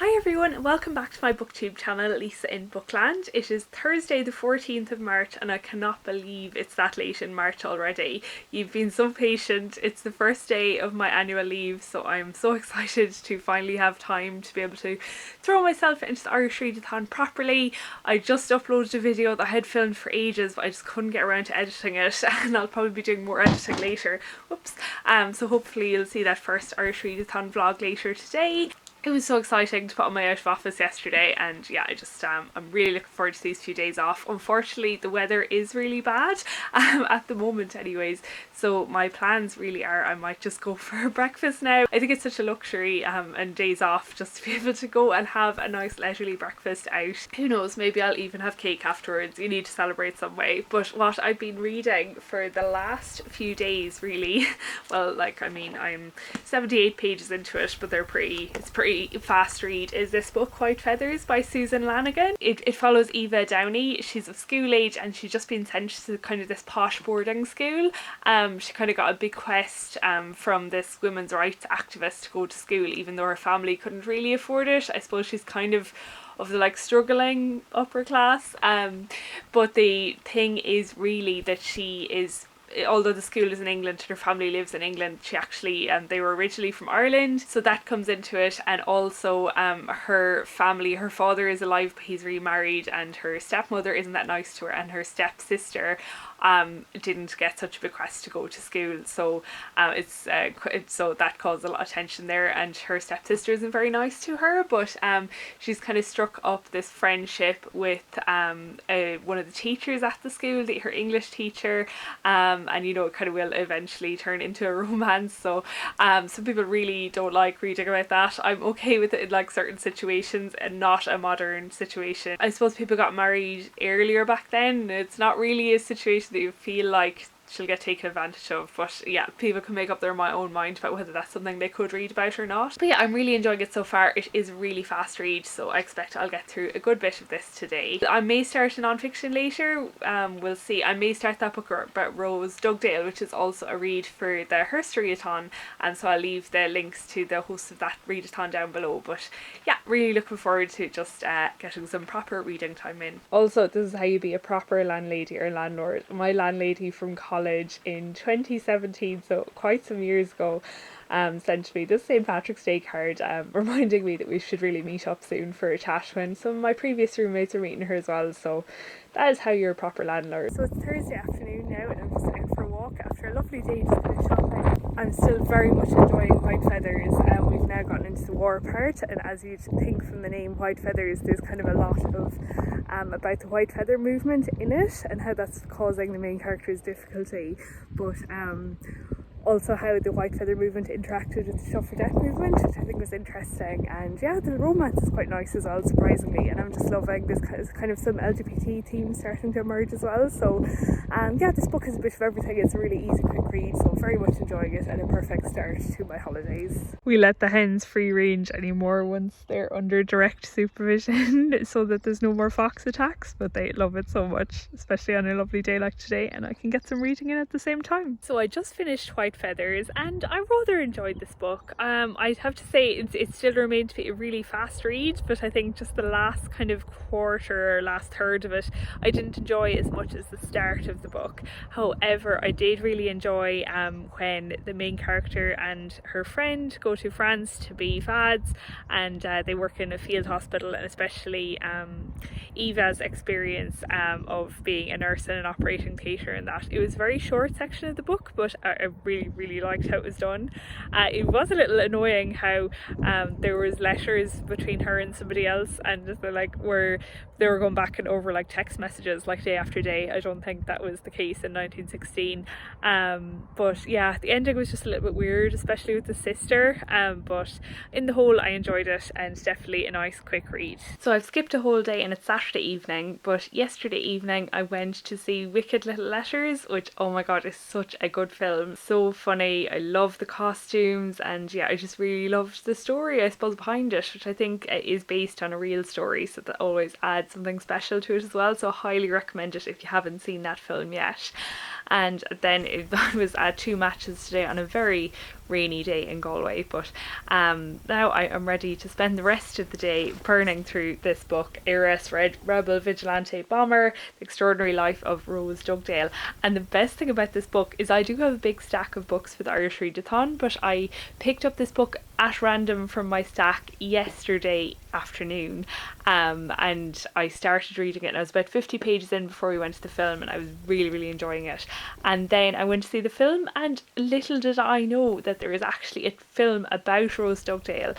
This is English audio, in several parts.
Hi everyone and welcome back to my booktube channel, Lisa in Bookland. It is Thursday the 14th of March and I cannot believe it's that late in March already. You've been so patient. It's the first day of my annual leave, so I'm so excited to finally have time to be able to throw myself into the Irish Readathon properly. I just uploaded a video that I had filmed for ages but I just couldn't get around to editing it, and I'll probably be doing more editing later. Whoops. So hopefully you'll see that first Irish Readathon vlog later today. It was so exciting to put on my out of office yesterday, and yeah, I'm really looking forward to these few days off. Unfortunately, the weather is really bad at the moment anyways, so my plans really are I might just go for breakfast now. I think it's such a luxury and days off just to be able to go and have a nice leisurely breakfast out. Who knows, maybe I'll even have cake afterwards. You need to celebrate some way. But what I've been reading for the last few days really, well, I'm 78 pages into it, but it's pretty fast read, is this book White Feathers by Susan Lanigan. It follows Eva Downey. She's of school age and she's just been sent to kind of this posh boarding school. She kind of got a big quest from this women's rights activist to go to school, even though her family couldn't really afford it. I suppose she's kind of the struggling upper class, but the thing is really that she is, although the school is in England and her family lives in England, she actually they were originally from Ireland, so that comes into it. And also her family, her father is alive but he's remarried, and her stepmother isn't that nice to her, and her stepsister didn't get such a bequest to go to school, so so that caused a lot of tension there, and her stepsister isn't very nice to her, but she's kind of struck up this friendship with one of the teachers at the school, her English teacher, and you know, it kind of will eventually turn into a romance. So some people really don't like reading about that. I'm okay with it in like certain situations and not a modern situation. I suppose people got married earlier back then. It's not really a situation that you feel like she'll get taken advantage of, but yeah, people can make up their own mind about whether that's something they could read about or not. But yeah, I'm really enjoying it so far. It is a really fast read, so I expect I'll get through a good bit of this today. I may start a non-fiction later, we'll see. I may start that book about Rose, Dugdale, which is also a read for the Heiress Readathon, and so I'll leave the links to the hosts of that readathon down below. But yeah, really looking forward to just getting some proper reading time in. Also, this is how you be a proper landlady or landlord. My landlady from college in 2017, so quite some years ago, sent me this St. Patrick's Day card reminding me that we should really meet up soon for a chat when some of my previous roommates are meeting her as well. So that is how you're a proper landlord. So it's Thursday afternoon now and I'm just out for a walk after a lovely day just kind of shopping. I'm still very much enjoying White Feathers. We've now gotten into the war part, and as you'd think from the name White Feathers, there's kind of a lot of about the white feather movement in it and how that's causing the main character's difficulty, but also how the white feather movement interacted with the suffragette movement, which I think was interesting. And yeah, the romance is quite nice as well, surprisingly, and I'm just loving this kind of some LGBT themes starting to emerge as well. So yeah, this book is a bit of everything. It's a really easy quick read, so I'm very much enjoying it and a perfect start to my holidays. We let the hens free range anymore once they're under direct supervision so that there's no more fox attacks, but they love it so much, especially on a lovely day like today, and I can get some reading in at the same time. So I just finished White Feathers and I rather enjoyed this book. I'd have to say it still remained to be a really fast read, but I think just the last kind of quarter or last third of it I didn't enjoy as much as the start of the book. However, I did really enjoy when the main character and her friend go to France to be fads, and they work in a field hospital, and especially Eva's experience of being a nurse in an operating theatre, and that it was a very short section of the book, but I really liked how it was done. It was a little annoying how there was letters between her and somebody else, and they were going back and over like text messages like day after day. I don't think that was the case in 1916, but yeah, the ending was just a little bit weird, especially with the sister, but in the whole I enjoyed it, and it's definitely a nice quick read. So I've skipped a whole day and it's Saturday evening, but yesterday evening I went to see Wicked Little Letters, which, oh my god, is such a good film. So funny, I love the costumes, and yeah, I just really loved the story, I suppose, behind it, which I think is based on a real story, so that always adds something special to it as well. So I highly recommend it if you haven't seen that film yet. And then it was 2 matches today on a very rainy day in Galway. But now I am ready to spend the rest of the day burning through this book, Heiress, Rebel, Vigilante, Bomber, The Extraordinary Life of Rose Dugdale. And the best thing about this book is I do have a big stack of books for the Irish Readathon, but I picked up this book at random from my stack yesterday afternoon, and I started reading it, and I was about 50 pages in before we went to the film, and I was really enjoying it. And then I went to see the film, and little did I know that there is actually a film about Rose Dugdale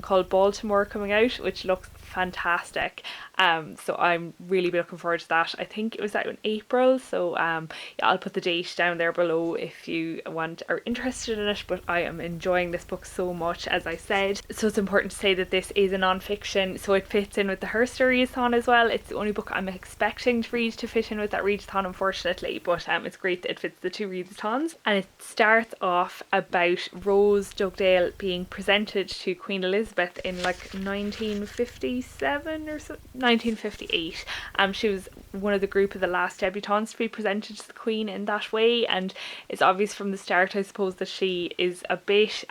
called Baltimore coming out, which looks fantastic. So I'm really looking forward to that. I think it was out in April, so yeah, I'll put the date down there below if you are interested in it. But I am enjoying this book so much, as I said. So it's important to say that this is a non-fiction, so it fits in with the Heiress Readathon as well. It's the only book I'm expecting to read to fit in with that readathon, unfortunately, but it's great that it fits the two readathons. And it starts off about Rose Dugdale being presented to Queen Elizabeth in like 1957 or so, 1958. She was one of the group of the last debutantes to be presented to the Queen in that way, and it's obvious from the start, I suppose, that she is a bit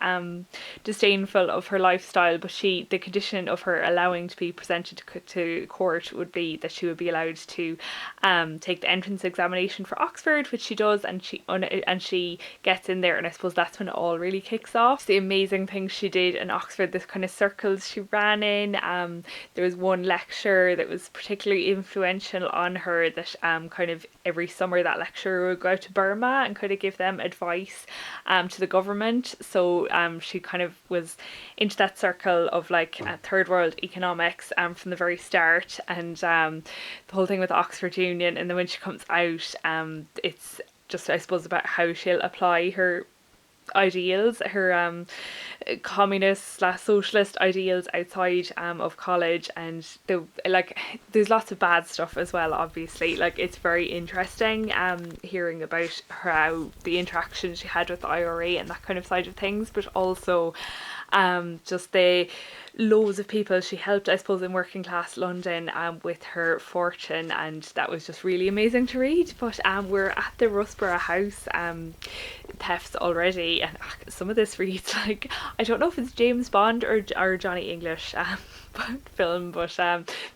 disdainful of her lifestyle, but the condition of her allowing to be presented to court would be that she would be allowed to take the entrance examination for Oxford, which she does, and she gets in there, and I suppose that's when it all really kicks off. The amazing things she did in Oxford, the kind of circles she ran in. There was one lecture that was particularly influential on her, that kind of every summer that lecturer would go out to Burma and kind of give them advice to the government. So she kind of was into that circle of like third world economics from the very start, and the whole thing with the Oxford Union. And then when she comes out, it's just, I suppose, about how she'll apply her ideals, her communist / socialist ideals outside of college. And there's lots of bad stuff as well, obviously. Like, it's very interesting hearing about how the interaction she had with the IRA and that kind of side of things, but also just the loads of people she helped, I suppose, in working class London with her fortune, and that was just really amazing to read. But we're at the Rusborough house thefts already, and some of this reads like, I don't know if it's James Bond or Johnny English film, but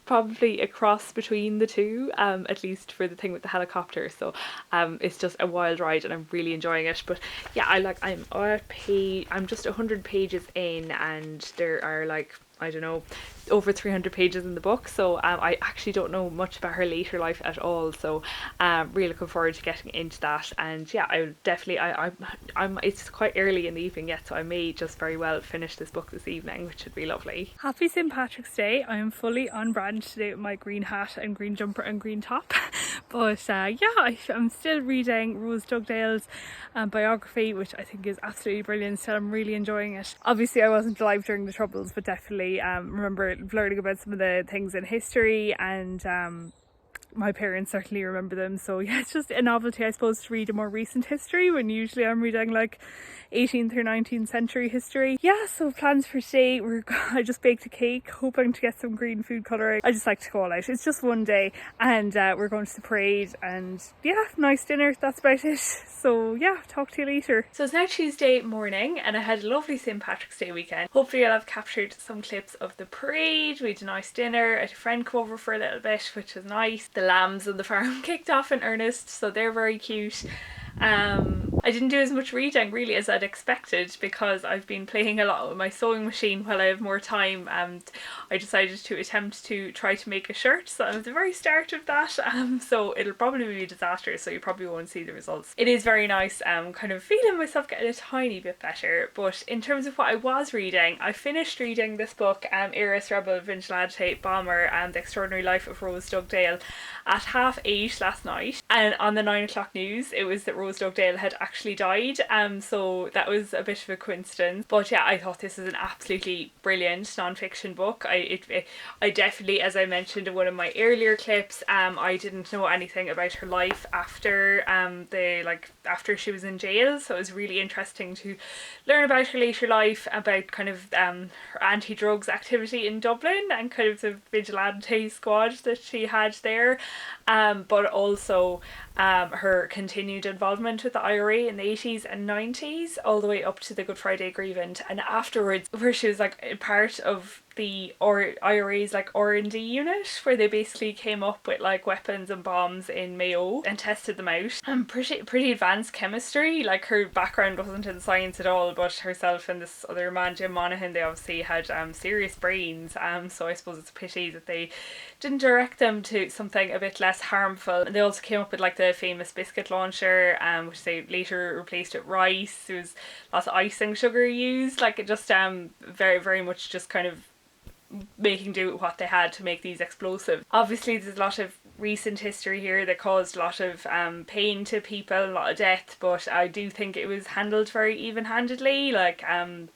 probably a cross between the two, at least for the thing with the helicopter. So it's just a wild ride, and I'm really enjoying it. But yeah, I'm just 100 pages in, and there are like, I don't know, over 300 pages in the book, so I actually don't know much about her later life at all, so really looking forward to getting into that. And yeah, I definitely, I'm it's quite early in the evening yet, so I may just very well finish this book this evening, which would be lovely. Happy St. Patrick's Day. I am fully on brand today with my green hat and green jumper and green top. But yeah, I'm still reading Rose Dugdale's biography, which I think is absolutely brilliant, so I'm really enjoying it. Obviously I wasn't alive during the Troubles, but definitely remember learning about some of the things in history, and my parents certainly remember them. So yeah, it's just a novelty, I suppose, to read a more recent history when usually I'm reading like 18th or 19th century history. Yeah, so plans for today, I just baked a cake, hoping to get some green food colouring. I just like to go all out. It's just one day, and we're going to the parade, and yeah, nice dinner, that's about it. So yeah, talk to you later. So it's now Tuesday morning, and I had a lovely St. Patrick's Day weekend. Hopefully I'll have captured some clips of the parade. We had a nice dinner. I had a friend come over for a little bit, which was nice. The lambs on the farm kicked off in earnest, so they're very cute. I didn't do as much reading really as I'd expected, because I've been playing a lot with my sewing machine while I have more time, and I decided to attempt to try to make a shirt, so I'm at the very start of that, so it'll probably be a disaster, so you probably won't see the results. It is very nice, kind of feeling myself getting a tiny bit better. But in terms of what I was reading, I finished reading this book, Heiress, Rebel, Vigilante, Bomber, and The Extraordinary Life of Rose Dugdale at 8:30 last night, and on the 9 o'clock news it was that Rose Dugdale had actually died, so that was a bit of a coincidence. But yeah, I thought this is an absolutely brilliant non-fiction book. I definitely, as I mentioned in one of my earlier clips, I didn't know anything about her life after after she was in jail, so it was really interesting to learn about her later life, about kind of her anti-drugs activity in Dublin and kind of the vigilante squad that she had there, but also her continued involvement with the IRA in the 80s and 90s, all the way up to the Good Friday Agreement, and afterwards, where she was like part of the IRA's like R&D unit, where they basically came up with like weapons and bombs in Mayo and tested them out. And pretty advanced chemistry. Like, her background wasn't in science at all, but herself and this other man, Jim Monaghan, they obviously had serious brains. So I suppose it's a pity that they didn't direct them to something a bit less harmful. And they also came up with like the famous biscuit launcher, which they later replaced with rice. There was lots of icing sugar used. Like, it just very, very much just kind of making do with what they had to make these explosives. Obviously there's a lot of recent history here that caused a lot of pain to people, a lot of death, but I do think it was handled very even-handedly. Like, Seán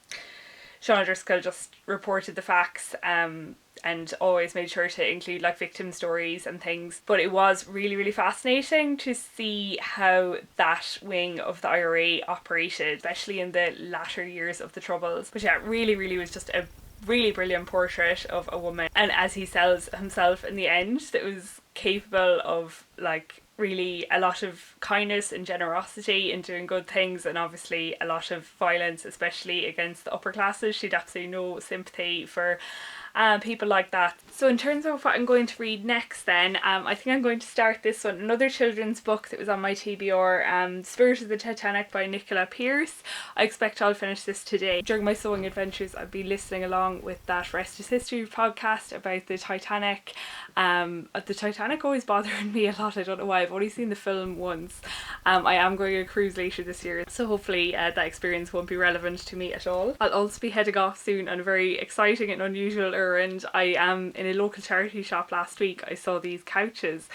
O'Driscoll just reported the facts and always made sure to include like victim stories and things. But it was really, really fascinating to see how that wing of the IRA operated, especially in the latter years of the Troubles. But yeah, really, really was just a really brilliant portrait of a woman, and as he sells himself in the end, that was capable of like really a lot of kindness and generosity and doing good things, and obviously a lot of violence, especially against the upper classes. She'd absolutely no sympathy for people like that. So in terms of what I'm going to read next then, I think I'm going to start this one, another children's book that was on my TBR, Spirit of the Titanic by Nicola Pearce. I expect I'll finish this today. During my sewing adventures, I'll be listening along with that Rest is History podcast about the Titanic. The Titanic always bothering me a lot, I don't know why. I've only seen the film once. I am going on a cruise later this year, so hopefully that experience won't be relevant to me at all. I'll also be heading off soon on a very exciting and unusual errand. I am in a local charity shop last week. I saw these couches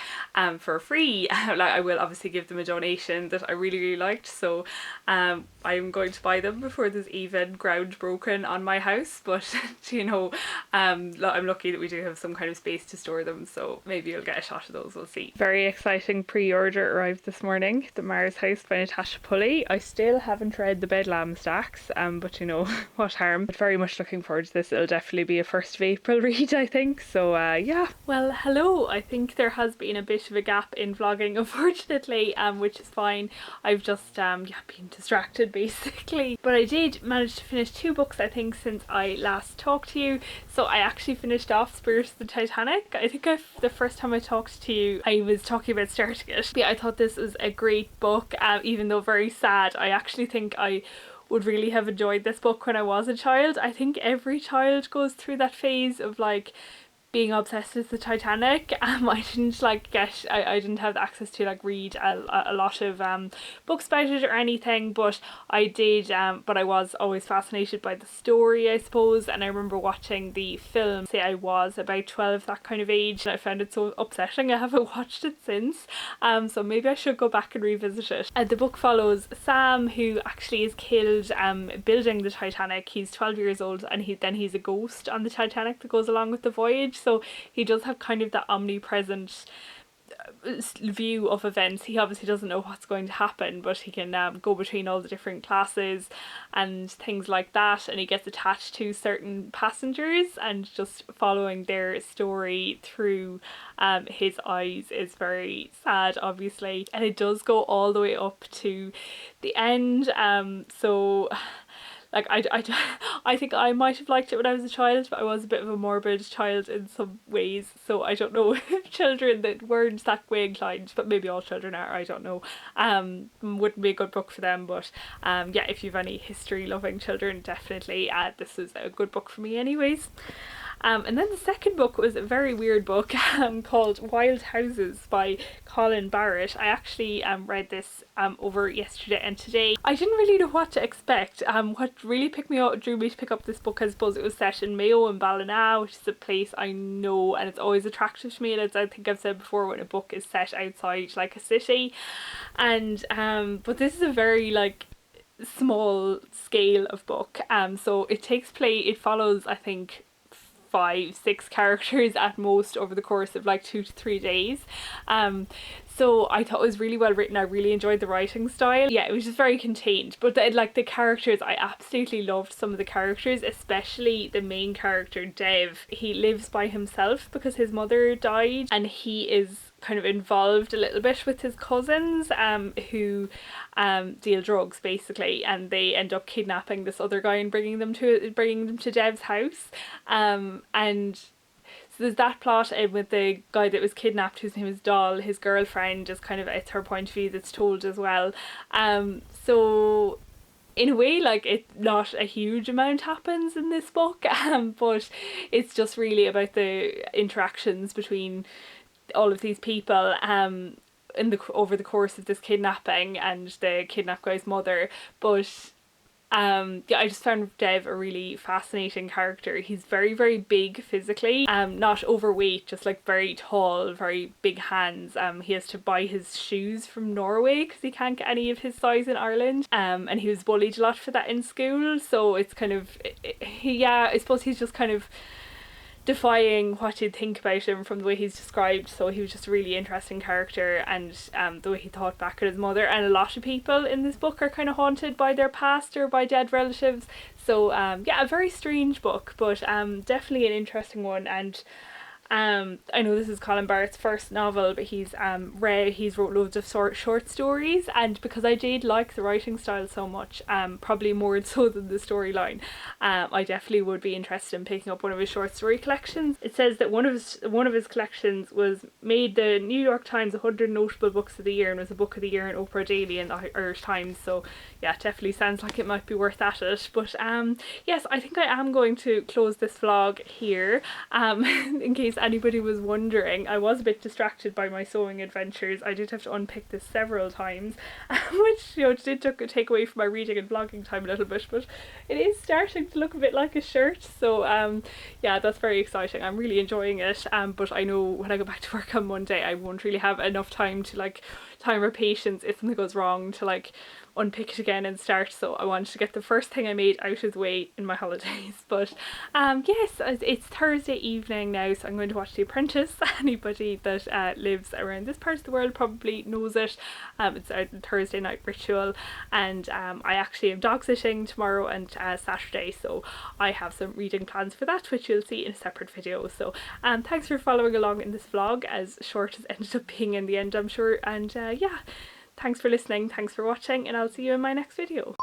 for free. Like, I will obviously give them a donation that I really, really liked, so I'm going to buy them before there's even ground broken on my house. But you know, I'm lucky that we do have some kind of space to store them, so maybe you'll get a shot of those, we'll see. Very exciting pre-order arrived this morning, The Mars House by Natasha Pulley. I still haven't read the Bedlam Stacks, but you know, what harm. But very much looking forward to this. It'll definitely be a 1st of April read, I think. So yeah. Well, hello. I think there has been a bit of a gap in vlogging, unfortunately, which is fine. I've just been distracted basically. But I did manage to finish 2 books, I think, since I last talked to you. So I actually finished off Spirit of the Titanic. I think the first time I talked to you, I was talking about starting it. Yeah, I thought this was a great book, even though very sad. I actually think I would really have enjoyed this book when I was a child. I think every child goes through that phase of like being obsessed with the Titanic. I didn't like I didn't have access to like read a lot of books about it or anything, but I did, but I was always fascinated by the story, I suppose. And I remember watching the film, say I was about 12, that kind of age, and I found it so upsetting I haven't watched it since, so maybe I should go back and revisit it. The book follows Sam, who actually is killed building the Titanic. He's 12 years old, and he's a ghost on the Titanic that goes along with the voyage. So he does have kind of that omnipresent view of events. He obviously doesn't know what's going to happen, but he can go between all the different classes and things like that, and he gets attached to certain passengers, and just following their story through his eyes is very sad, obviously. And it does go all the way up to the end, so like I think I might have liked it when I was a child, but I was a bit of a morbid child in some ways, so I don't know if children that weren't that way inclined, but maybe all children are, I don't know, wouldn't be a good book for them. But yeah, if you've any history loving children, definitely this is a good book for me anyways. And then the second book was a very weird book called Wild Houses by Colin Barrett. I actually read this over yesterday and today. I didn't really know what to expect. What really drew me to pick up this book, I suppose it was set in Mayo and Ballina, which is a place I know, and it's always attractive to me. And as I think I've said before, when a book is set outside like a city, and but this is a very like small scale of book. So it follows, I think, 5-6 characters at most over the course of like 2 to 3 days. So I thought it was really well written. I really enjoyed the writing style. Yeah, it was just very contained. But like the characters, I absolutely loved some of the characters, especially the main character, Dev. He lives by himself because his mother died, and he is kind of involved a little bit with his cousins who deal drugs basically, and they end up kidnapping this other guy and bringing them to Dev's house, and so there's that plot with the guy that was kidnapped, whose name is Doll. His girlfriend is kind of, it's her point of view that's told as well. So in a way, like, not a huge amount happens in this book, but it's just really about the interactions between all of these people over the course of this kidnapping and the kidnapped guy's mother. But yeah, I just found Dev a really fascinating character. He's very, very big physically, not overweight, just like very tall, very big hands. He has to buy his shoes from Norway because he can't get any of his size in Ireland, and he was bullied a lot for that in school. So it's kind of, yeah, I suppose he's just kind of defying what you'd think about him from the way he's described. So he was just a really interesting character, and the way he thought back at his mother. And a lot of people in this book are kind of haunted by their past or by dead relatives. So yeah, a very strange book, but definitely an interesting one. And I know this is Colin Barrett's first novel, but he's wrote loads of short stories, and because I did like the writing style so much, probably more so than the storyline, I definitely would be interested in picking up one of his short story collections. It says that one of his collections was made the New York Times 100 Notable Books of the Year, and was a book of the year in Oprah Daily and the Irish Times. So yeah, definitely sounds like it might be worth at it. But yes, I think I am going to close this vlog here. In case anybody was wondering, I was a bit distracted by my sewing adventures. I did have to unpick this several times, which, you know, did take away from my reading and vlogging time a little bit, but it is starting to look a bit like a shirt. So yeah, that's very exciting. I'm really enjoying it, but I know when I go back to work on Monday I won't really have enough time or patience if something goes wrong to like unpick it again and start. So I wanted to get the first thing I made out of the way in my holidays. But yes, it's Thursday evening now, so I'm going to watch The Apprentice. Anybody that lives around this part of the world probably knows it. It's a Thursday night ritual, and I actually am dog sitting tomorrow and Saturday, so I have some reading plans for that, which you'll see in a separate video. So thanks for following along in this vlog, as short as it ended up being in the end, I'm sure. And yeah, thanks for listening, thanks for watching, and I'll see you in my next video.